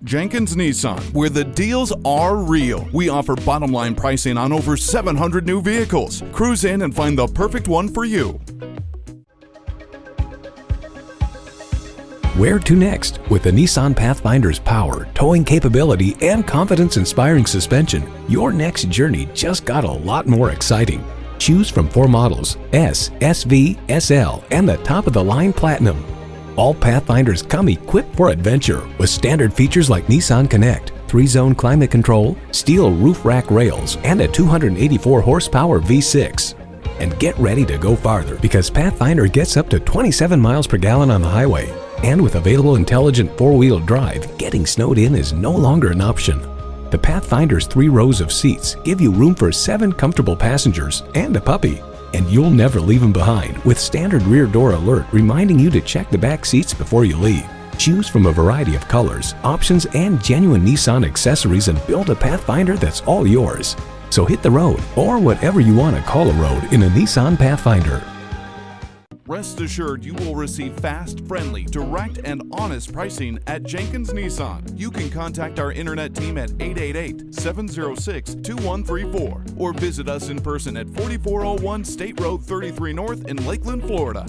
Jenkins Nissan, where the deals are real. We offer bottom line pricing on over 700 new vehicles. Cruise in and find the perfect one for you. Where to next? With the Nissan Pathfinder's power, towing capability, and confidence-inspiring suspension, your next journey just got a lot more exciting. Choose from 4 models: S, SV, SL, and the top-of-the-line Platinum. All Pathfinders come equipped for adventure with standard features like Nissan Connect, 3-zone climate control, steel roof rack rails, and a 284 horsepower V6. And get ready to go farther because Pathfinder gets up to 27 miles per gallon on the highway. And with available intelligent 4-wheel drive, getting snowed in is no longer an option. The Pathfinder's 3 rows of seats give you room for 7 comfortable passengers and a puppy. And you'll never leave them behind with standard rear door alert reminding you to check the back seats before you leave. Choose from a variety of colors, options, and genuine Nissan accessories and build a Pathfinder that's all yours. So hit the road, or whatever you want to call a road, in a Nissan Pathfinder. Rest assured you will receive fast, friendly, direct, and honest pricing at Jenkins Nissan. You can contact our internet team at 888-706-2134 or visit us in person at 4401 State Road 33 North in Lakeland, Florida.